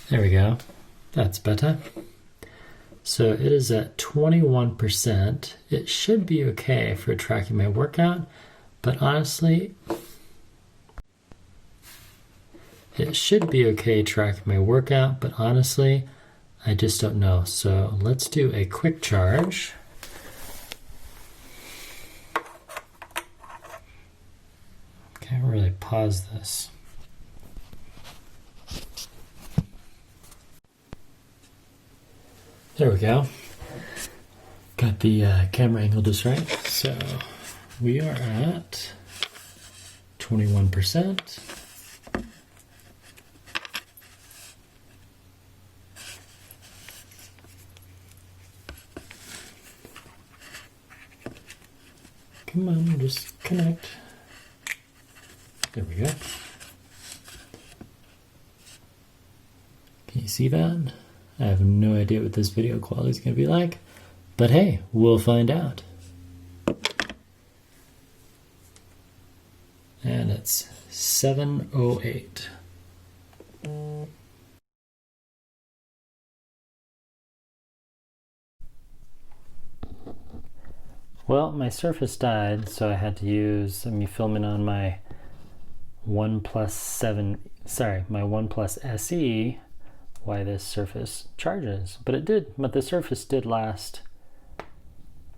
There we go. That's better. So it is at 21%. It should be okay for tracking my workout, but honestly, I just don't know. So let's do a quick charge. Can't really pause this. There we go. Got the camera angle just right. So we are at 21%. Come on, just connect. There we go. Can you see that? I have no idea what this video quality is going to be like, but hey, we'll find out. And it's 7:08. Well, my Surface died, so I had to use me filming on my OnePlus SE why this Surface charges. But the Surface did last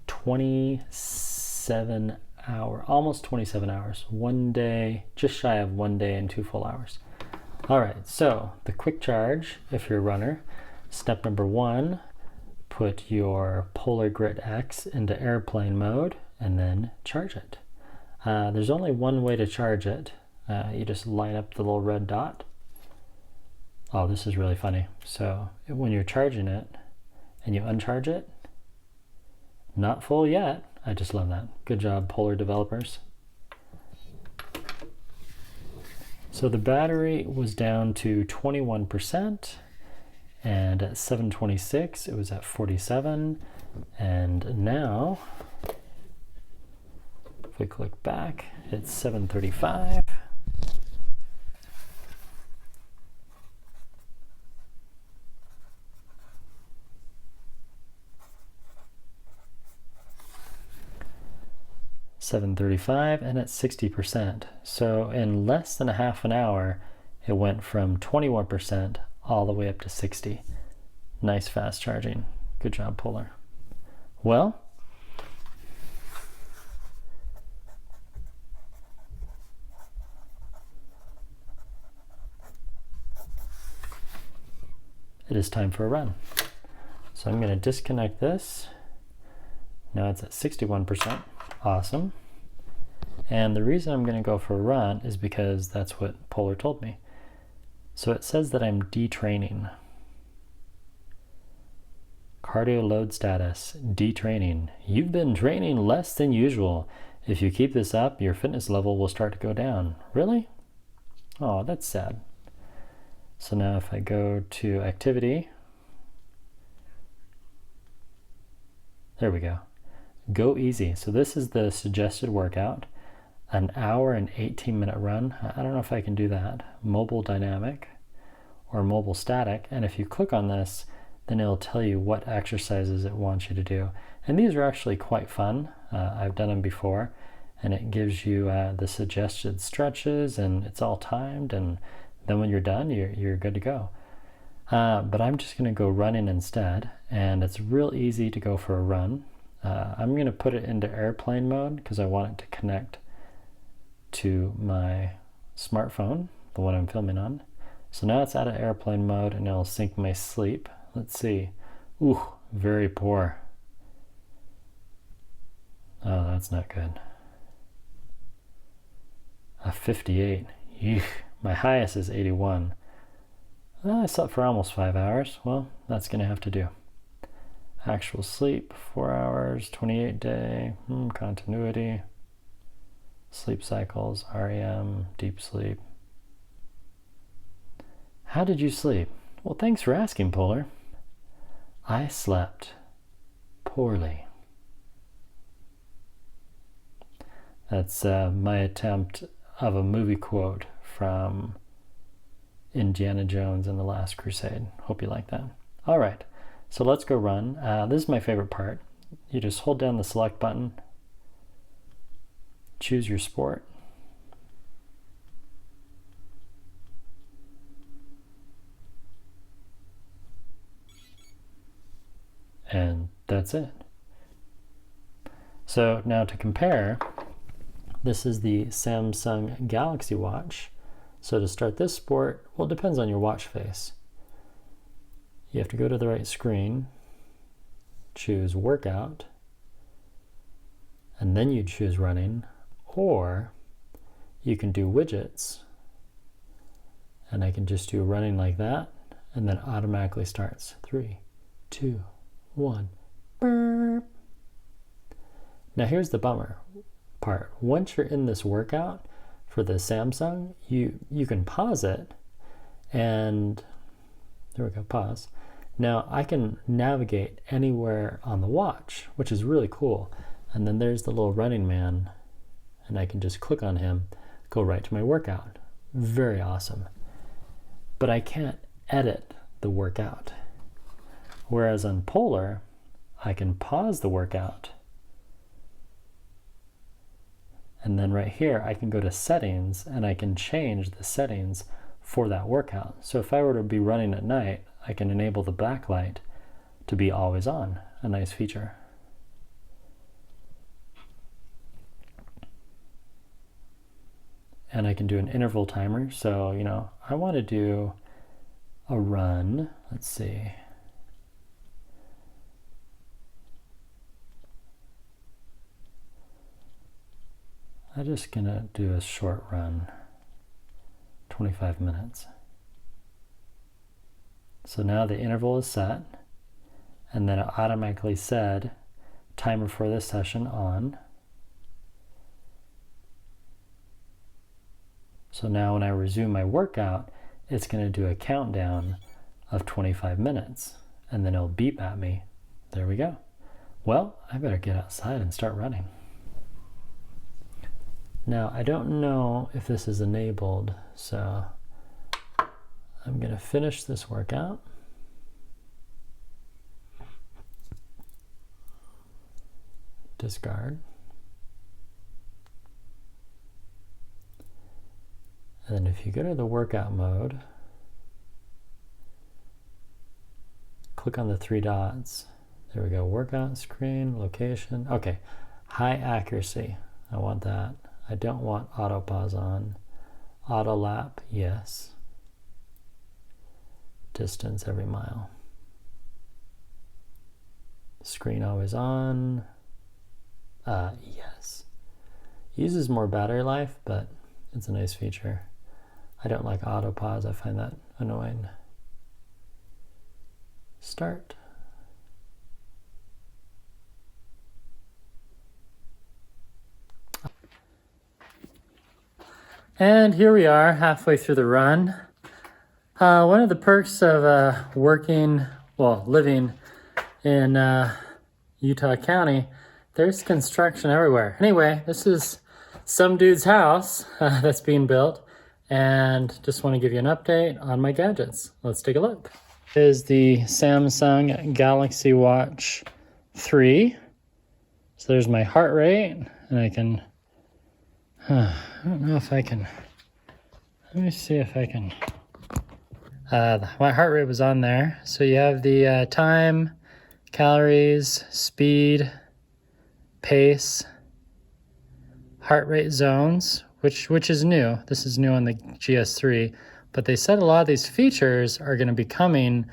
27 hours, almost 27 hours. One day, just shy of 1 day and 2 full hours. All right, so the quick charge, if you're a runner, step number 1, put your Polar Grit X into airplane mode and then charge it. There's only one way to charge it. You just line up the little red dot. Oh, this is really funny. So when you're charging it and you uncharge it, not full yet. I just love that. Good job, Polar developers. So the battery was down to 21%, and at 7:26 it was at 47, and now if we click back, it's 7:35. And it's 60%. So in less than a half an hour, it went from 21% all the way up to 60. Nice fast charging. Good job, Polar. Well, it is time for a run. So I'm going to disconnect this. Now it's at 61%. Awesome. And the reason I'm going to go for a run is because that's what Polar told me. So it says that I'm detraining. Cardio load status, detraining. You've been training less than usual. If you keep this up, your fitness level will start to go down. Really? Oh, that's sad. So now if I go to activity, there we go. Go easy. So this is the suggested workout. An hour and 18-minute run. I don't know if I can do that. Mobile dynamic or mobile static. And if you click on this, then it'll tell you what exercises it wants you to do. And these are actually quite fun. I've done them before. And it gives you the suggested stretches, and it's all timed. And then when you're done, you're good to go. But I'm just going to go running instead. And it's real easy to go for a run. I'm going to put it into airplane mode because I want it to connect to my smartphone, the one I'm filming on. So now it's out of airplane mode and it'll sync my sleep. Let's see. Ooh, very poor. Oh, that's not good. A 58. Eesh. My highest is 81. I slept for almost 5 hours. Well, that's going to have to do. Actual sleep, 4 hours, 28 day, continuity, sleep cycles, REM, deep sleep. How did you sleep? Well, thanks for asking, Polar. I slept poorly. That's my attempt of a movie quote from Indiana Jones and the Last Crusade. Hope you like that. All right, so let's go run. This is my favorite part. You just hold down the select button, choose your sport, and that's it. So now to compare, this is the Samsung Galaxy Watch. So to start this sport, well, it depends on your watch face. You have to go to the right screen, choose workout, and then you choose running, or you can do widgets, and I can just do running like that, and then automatically starts. 3, 2, 1, burp. Now here's the bummer part. Once you're in this workout for the Samsung, you can pause it, and there we go, pause. Now I can navigate anywhere on the watch, which is really cool. And then there's the little running man, and I can just click on him, go right to my workout. Very awesome. But I can't edit the workout. Whereas on Polar, I can pause the workout. And then right here, I can go to settings, and I can change the settings for that workout. So if I were to be running at night, I can enable the backlight to be always on. A nice feature. And I can do an interval timer. So, you know, I want to do a run. Let's see. I'm just gonna do a short run, 25 minutes. So now the interval is set, and then it automatically said timer for this session on. So now when I resume my workout, it's going to do a countdown of 25 minutes, and then it'll beep at me. There we go. Well, I better get outside and start running. Now, I don't know if this is enabled, so I'm going to finish this workout. Discard. And then if you go to the workout mode, click on the 3 dots. There we go, workout screen, location. Okay, high accuracy, I want that. I don't want auto pause on. Auto lap, yes. Distance every mile. Screen always on. Yes. Uses more battery life, but it's a nice feature. I don't like auto pause, I find that annoying. Start. And here we are, halfway through the run. One of the perks of living in Utah County, there's construction everywhere. Anyway, this is some dude's house that's being built, and just want to give you an update on my gadgets. Let's take a look. This is the Samsung Galaxy Watch3. So there's my heart rate, and I can, I don't know if I can, let me see if I can, my heart rate was on there. So you have the time, calories, speed, pace, heart rate zones, which is new. This is new on the GS3, but they said a lot of these features are going to be coming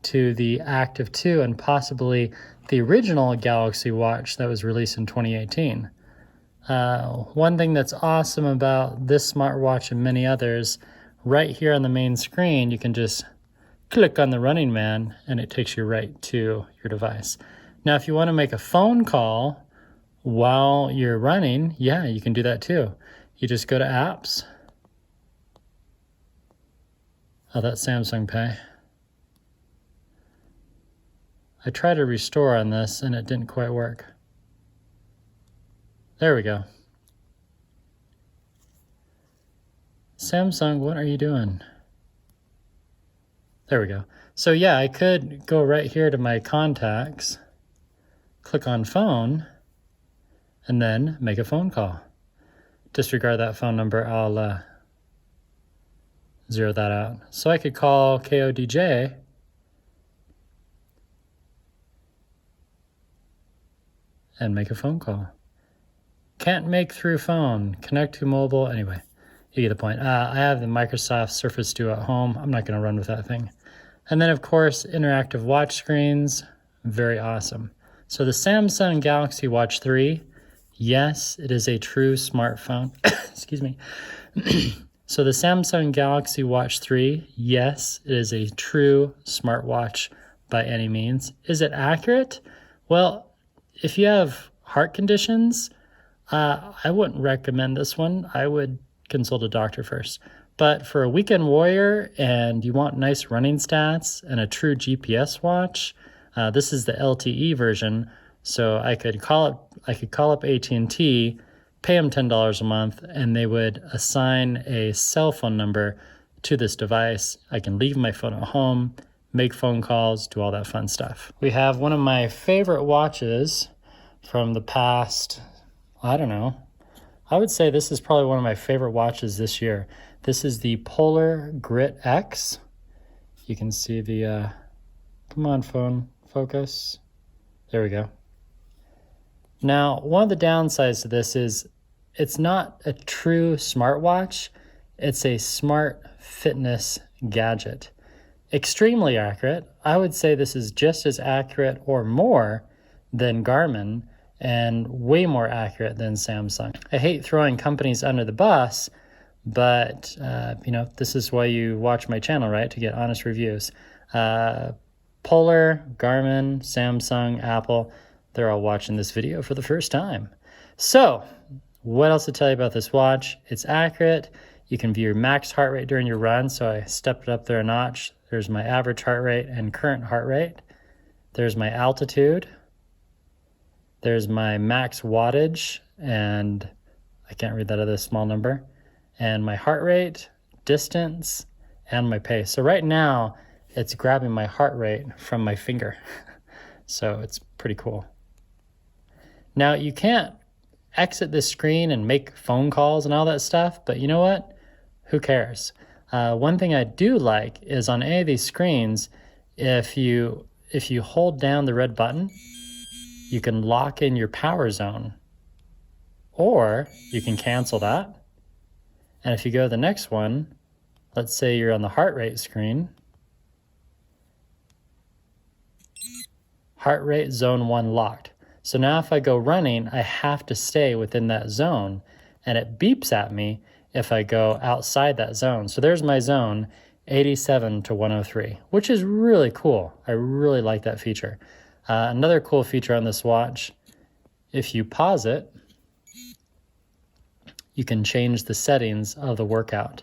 to the Active 2 and possibly the original Galaxy Watch that was released in 2018. One thing that's awesome about this smartwatch and many others, right here on the main screen, you can just click on the running man and it takes you right to your device. Now, if you want to make a phone call while you're running, yeah, you can do that too. You just go to apps. Oh, that's Samsung Pay. I tried to restore on this and it didn't quite work. There we go. Samsung, what are you doing? There we go. So yeah, I could go right here to my contacts, click on phone, and then make a phone call. Disregard that phone number, I'll zero that out. So I could call KODJ and make a phone call. Can't make through phone, connect to mobile. Anyway, you get the point. I have the Microsoft Surface Duo at home. I'm not going to run with that thing. And then, of course, interactive watch screens. Very awesome. So the Samsung Galaxy Watch 3, yes, it is a true smartphone. Excuse me. So the Samsung Galaxy Watch 3, yes, it is a true smartwatch by any means. Is it accurate? Well, if you have heart conditions, I wouldn't recommend this one. I would consult a doctor first. But for a weekend warrior and you want nice running stats and a true GPS watch, this is the LTE version. So I could call up AT&T, pay them $10 a month, and they would assign a cell phone number to this device. I can leave my phone at home, make phone calls, do all that fun stuff. We have one of my favorite watches from the past, I don't know. I would say this is probably one of my favorite watches this year. This is the Polar Grit X. You can see the, come on phone, focus. There we go. Now, one of the downsides to this is it's not a true smartwatch. It's a smart fitness gadget. Extremely accurate. I would say this is just as accurate or more than Garmin and way more accurate than Samsung. I hate throwing companies under the bus, but this is why you watch my channel, right? To get honest reviews. Polar, Garmin, Samsung, Apple, they're all watching this video for the first time. So, what else to tell you about this watch? It's accurate. You can view your max heart rate during your run, so I stepped it up there a notch. There's my average heart rate and current heart rate. There's my altitude. There's my max wattage, and I can't read that other small number. And my heart rate, distance, and my pace. So right now, it's grabbing my heart rate from my finger. So it's pretty cool. Now, you can't exit this screen and make phone calls and all that stuff, but you know what? Who cares? One thing I do like is on any of these screens, if you hold down the red button, you can lock in your power zone, or you can cancel that. And if you go to the next one, let's say you're on the heart rate screen, heart rate zone 1 locked. So now if I go running, I have to stay within that zone, and it beeps at me if I go outside that zone. So there's my zone, 87 to 103, which is really cool. I really like that feature. Another cool feature on this watch, if you pause it, you can change the settings of the workout.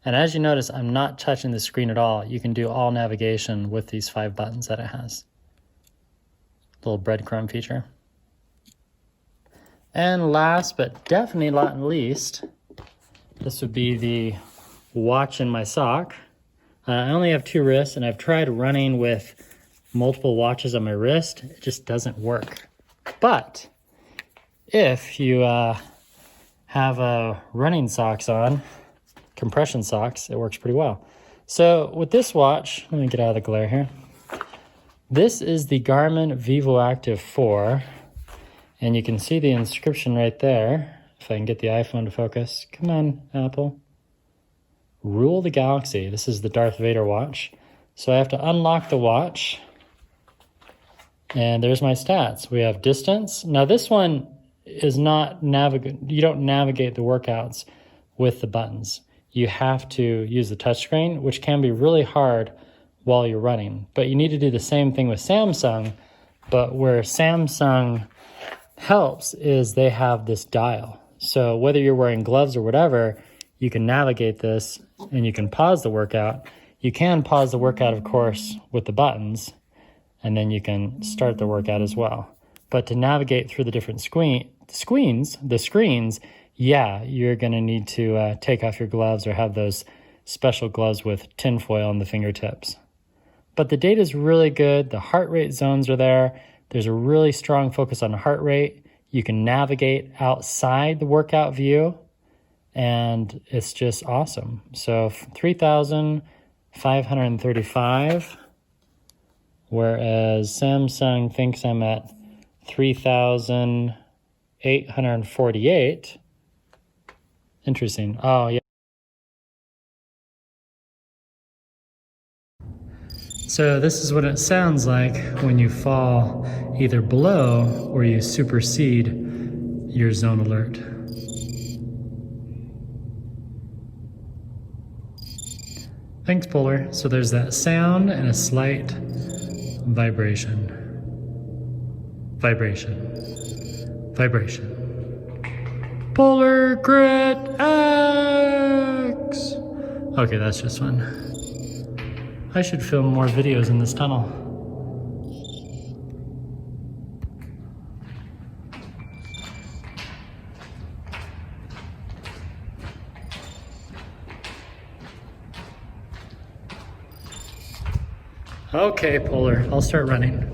And as you notice, I'm not touching the screen at all. You can do all navigation with these 5 buttons that it has. Little breadcrumb feature. And last, but definitely not least, this would be the watch in my sock. I only have 2 wrists, and I've tried running with multiple watches on my wrist. It just doesn't work. But if you have running socks on, compression socks, it works pretty well. So with this watch, let me get out of the glare here. This is the Garmin vivoactive 4, and you can see the inscription right there. If I can get the iPhone to focus. Come on, Apple. Rule the galaxy. This is the Darth Vader watch. So I have to unlock the watch. And there's my stats. We have distance. Now this one is not you don't navigate the workouts with the buttons. You have to use the touchscreen, which can be really hard while you're running. But you need to do the same thing with Samsung, but where Samsung helps is they have this dial. So whether you're wearing gloves or whatever, you can navigate this and you can pause the workout. You can pause the workout, of course, with the buttons, and then you can start the workout as well. But to navigate through the different screens, yeah, you're going to need to take off your gloves or have those special gloves with tinfoil on the fingertips. But the data is really good. The heart rate zones are there. There's a really strong focus on heart rate. You can navigate outside the workout view, and it's just awesome. So 3,535, whereas Samsung thinks I'm at 3,848. Interesting. Oh, yeah. So this is what it sounds like when you fall either below or you supersede your zone alert. Thanks, Polar. So there's that sound and a slight vibration. Vibration. Vibration. Polar Grit X! Okay, that's just fun. I should film more videos in this tunnel. Okay, Polar, I'll start running.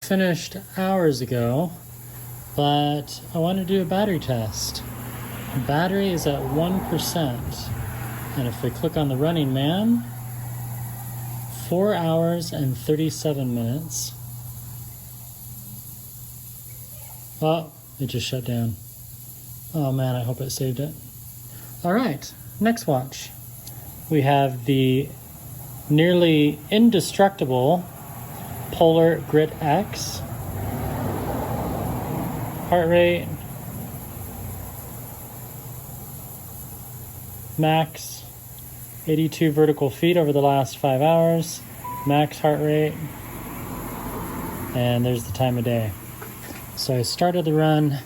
Finished hours ago, but I want to do a battery test. The battery is at 1%, and if we click on the Running Man, 4 hours and 37 minutes. Oh, it just shut down. Oh man, I hope it saved it. All right, next watch. We have the nearly indestructible Polar Grit X. Heart rate, max 82 vertical feet over the last 5 hours, max heart rate, and there's the time of day. So I started the run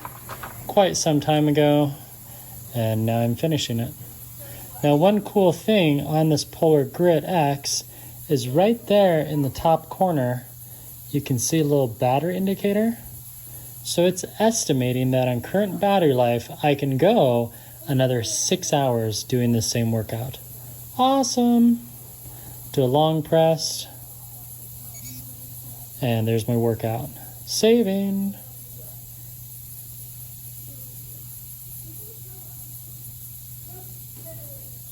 quite some time ago, and now I'm finishing it. Now, one cool thing on this Polar Grit X is right there in the top corner, you can see a little battery indicator. So it's estimating that on current battery life, I can go another 6 hours doing the same workout. Awesome. Do a long press. And there's my workout. Saving.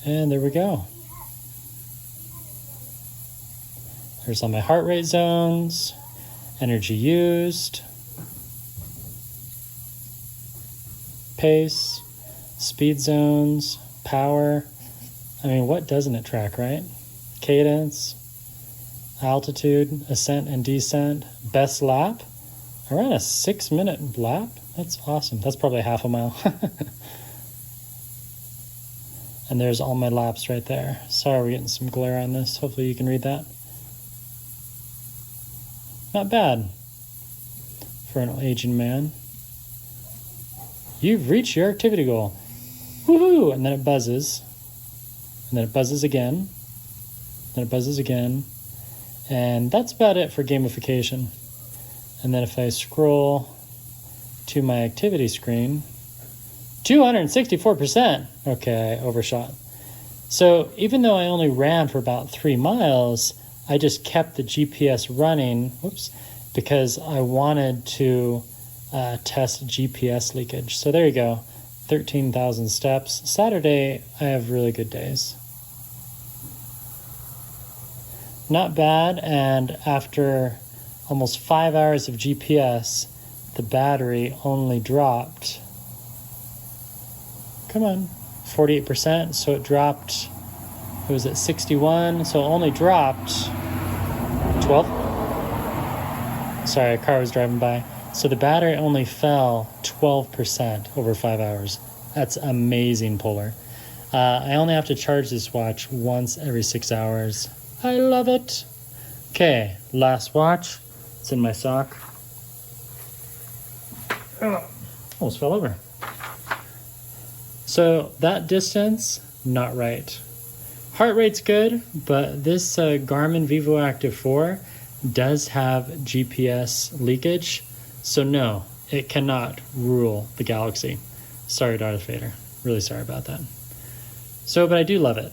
And there we go. There's all my heart rate zones, energy used, pace, speed zones, power. I mean, what doesn't it track, right? Cadence, altitude, ascent and descent, best lap. I ran a 6-minute lap. That's awesome. That's probably half a mile. And there's all my laps right there. Sorry, we're getting some glare on this. Hopefully you can read that. Not bad for an aging man. You've reached your activity goal. Woohoo! And then it buzzes. And then it buzzes again. Then it buzzes again. And that's about it for gamification. And then if I scroll to my activity screen, 264%. Okay, I overshot. So even though I only ran for about 3 miles, I just kept the GPS running, because I wanted to test GPS leakage. So there you go, 13,000 steps. Saturday, I have really good days. Not bad, and after almost 5 hours of GPS, the battery only dropped, come on, 48%, so it dropped, it was at 61, so it only dropped 12. Sorry, a car was driving by. So the battery only fell 12% over 5 hours. That's amazing, Polar. I only have to charge this watch once every 6 hours. I love it. Okay, last watch. It's in my sock. Oh, almost fell over. So that distance, not right. Heart rate's good, but this Garmin vivoactive 4 does have GPS leakage. So no, it cannot rule the galaxy. Sorry, Darth Vader. Really sorry about that. So, but I do love it.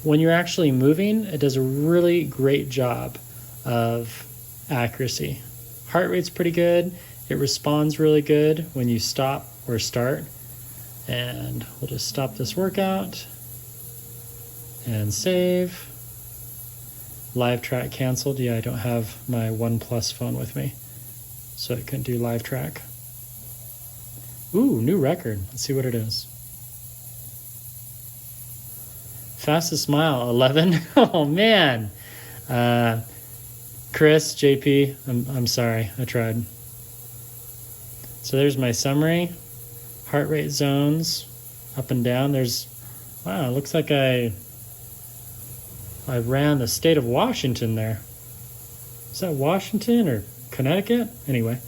When you're actually moving, it does a really great job of accuracy. Heart rate's pretty good. It responds really good when you stop or start. And we'll just stop this workout and save. Live track canceled. Yeah, I don't have my OnePlus phone with me, so I couldn't do live track. Ooh, new record. Let's see what it is. Fastest smile, 11. Oh man. Chris, JP, I'm sorry, I tried. So there's my summary. Heart rate zones, up and down. There's, wow, it looks like I ran the state of Washington there. Is that Washington or Connecticut? Anyway,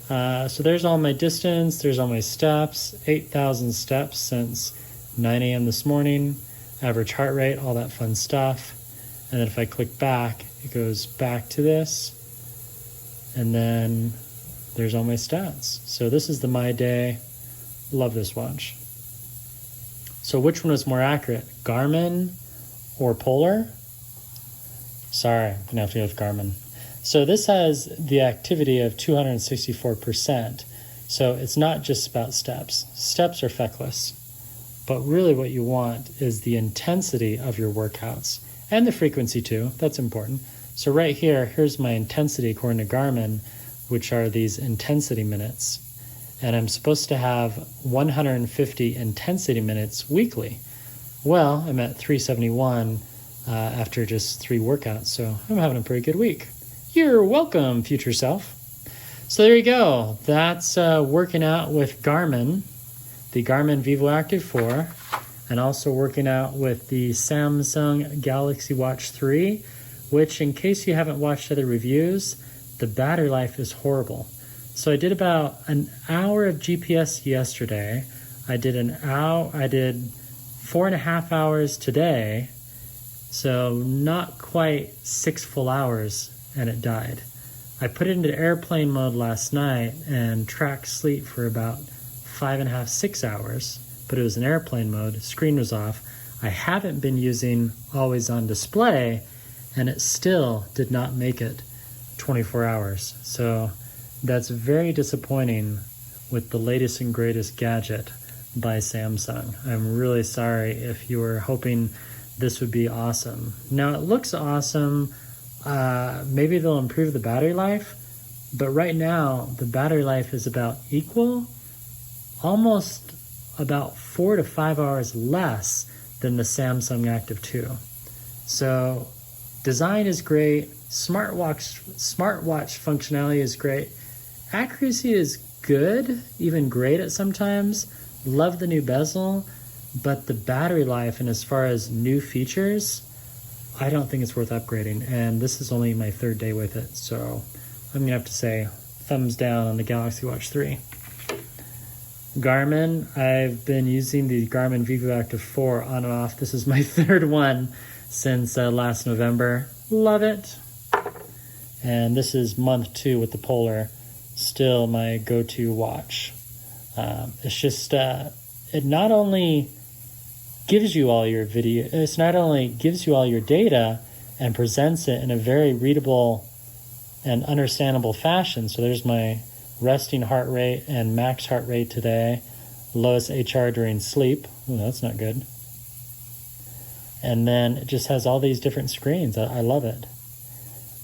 so there's all my distance. There's all my steps, 8,000 steps since 9 a.m. this morning. Average heart rate, all that fun stuff. And then if I click back, it goes back to this. And then there's all my stats. So this is the My Day. Love this watch. So which one was more accurate, Garmin or Polar? Sorry, I'm gonna have to go with Garmin. So this has the activity of 264%. So it's not just about steps. Steps are feckless. But really what you want is the intensity of your workouts and the frequency too. That's important. So right here, here's my intensity according to Garmin, which are these intensity minutes. And I'm supposed to have 150 intensity minutes weekly. Well, I'm at 371 after just 3 workouts, so I'm having a pretty good week. You're welcome, future self. So there you go. That's working out with Garmin, the Garmin vivoactive 4, and also working out with the Samsung Galaxy Watch3, which, in case you haven't watched other reviews, the battery life is horrible. So I did about an hour of GPS yesterday. I did 4.5 hours today, so not quite 6 full hours, and it died. I put it into airplane mode last night and tracked sleep for about 5.5, 6 hours, but it was in airplane mode, screen was off. I haven't been using always on display, and it still did not make it 24 hours. So that's very disappointing with the latest and greatest gadget by Samsung. I'm really sorry if you were hoping this would be awesome. Now it looks awesome. Maybe they'll improve the battery life, but right now the battery life is about equal, almost about 4 to 5 hours less than the Samsung Active 2. So design is great, smartwatch functionality is great, accuracy is good, even great at sometimes. Love the new bezel, but the battery life and as far as new features, I don't think it's worth upgrading, and this is only my 3rd day with it, so I'm gonna have to say thumbs down on the Galaxy Watch 3. Garmin, I've been using the Garmin vivoactive 4 on and off. This is my 3rd one since last November. Love it. And this is month 2 with the Polar, still my go-to watch. It's just, it not only gives you all your video, it's not only gives you all your data and presents it in a very readable and understandable fashion. So there's my resting heart rate and max heart rate today, lowest HR during sleep. Ooh, that's not good. And then it just has all these different screens. I love it.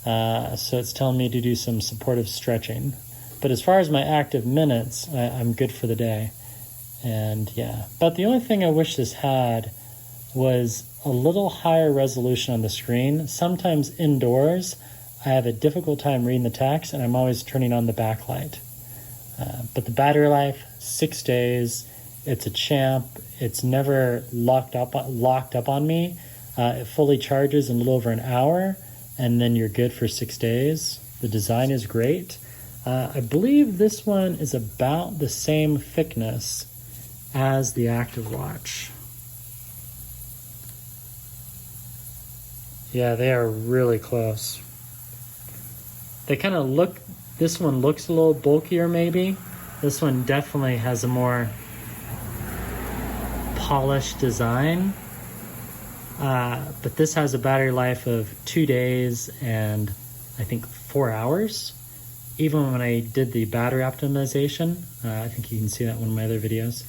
So it's telling me to do some supportive stretching. But as far as my active minutes, I'm good for the day. And yeah, but the only thing I wish this had was a little higher resolution on the screen. Sometimes indoors, I have a difficult time reading the text, and I'm always turning on the backlight. But the battery life, 6 days. It's a champ. It's never locked up on me. It fully charges in a little over an hour, and then you're good for 6 days. The design is great. I believe this one is about the same thickness as the Active Watch. Yeah, they are really close. They kind of look This one looks a little bulkier maybe. This one definitely has a more polished design. But this has a battery life of 2 days and I think 4 hours. Even when I did the battery optimization, I think you can see that in one of my other videos.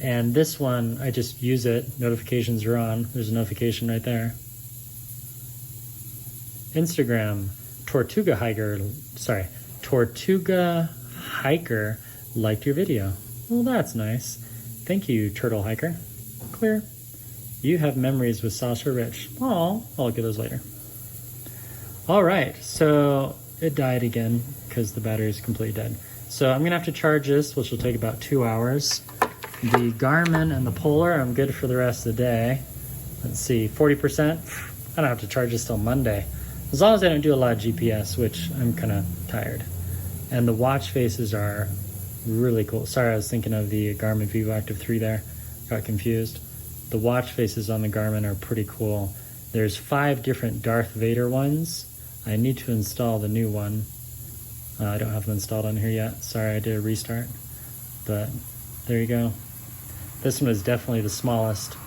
And this one, I just use it, notifications are on. There's a notification right there. Instagram, Tortuga Hiker liked your video. Well, that's nice. Thank you, Turtle Hiker. Clear. You have memories with Sasha Rich. Oh, I'll get those later. All right, so it died again because the battery is completely dead. So I'm gonna have to charge this, which will take about 2 hours. The Garmin and the Polar, I'm good for the rest of the day. Let's see, 40%. I don't have to charge this till Monday. As long as I don't do a lot of GPS, which I'm kind of tired. And the watch faces are really cool. Sorry, I was thinking of the Garmin vivoactive 3 there. Got confused. The watch faces on the Garmin are pretty cool. There's 5 different Darth Vader ones. I need to install the new one. I don't have them installed on here yet. Sorry, I did a restart. But there you go. This one is definitely the smallest.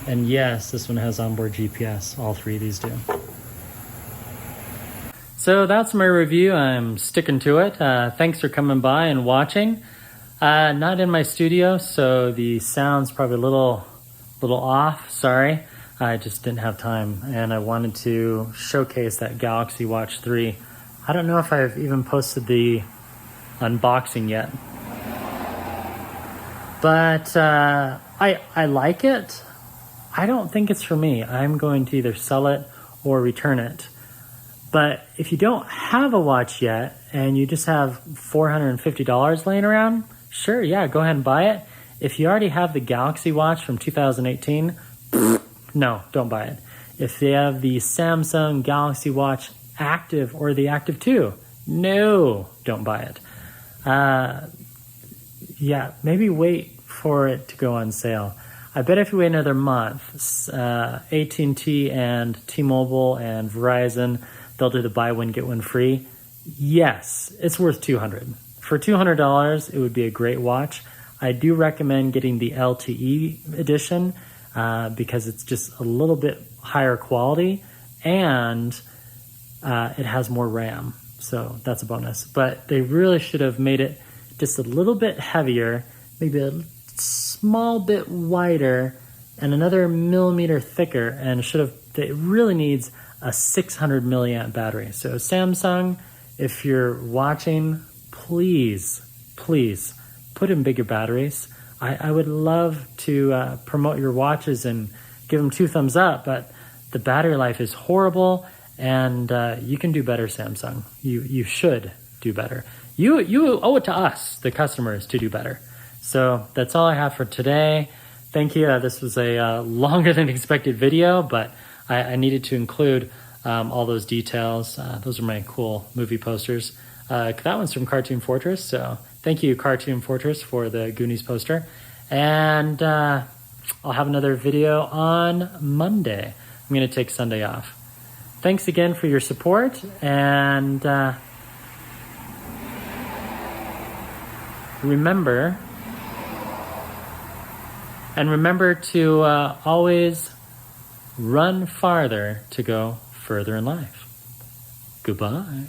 And yes, this one has onboard GPS. All 3 of these do. So that's my review. I'm sticking to it. Thanks for coming by and watching. Not in my studio, so the sound's probably a little off. Sorry. I just didn't have time, and I wanted to showcase that Galaxy Watch 3. I don't know if I've even posted the unboxing yet. But I like it. I don't think it's for me. I'm going to either sell it or return it. But if you don't have a watch yet and you just have $450 laying around, sure, yeah, go ahead and buy it. If you already have the Galaxy Watch from 2018, no, don't buy it. If they have the Samsung Galaxy Watch Active or the Active 2, no, don't buy it. Yeah, maybe wait for it to go on sale. I bet if you wait another month, AT&T and T-Mobile and Verizon, they'll do the buy one, get one free. Yes, it's worth $200. For $200, it would be a great watch. I do recommend getting the LTE edition because it's just a little bit higher quality and it has more RAM. So that's a bonus. But they really should have made it just a little bit heavier, maybe a small bit wider and another millimeter thicker, and it really needs a 600 milliamp battery. So Samsung, if you're watching, please put in bigger batteries. I would love to promote your watches and give them 2 thumbs up, but the battery life is horrible, and you can do better, Samsung. You should do better. You owe it to us, the customers, to do better. So that's all I have for today. Thank you. This was a longer than expected video, but I needed to include all those details. Those are my cool movie posters. That one's from Cartoon Fortress, so thank you, Cartoon Fortress, for the Goonies poster. And I'll have another video on Monday. I'm going to take Sunday off. Thanks again for your support, and remember to always run farther to go further in life. Goodbye.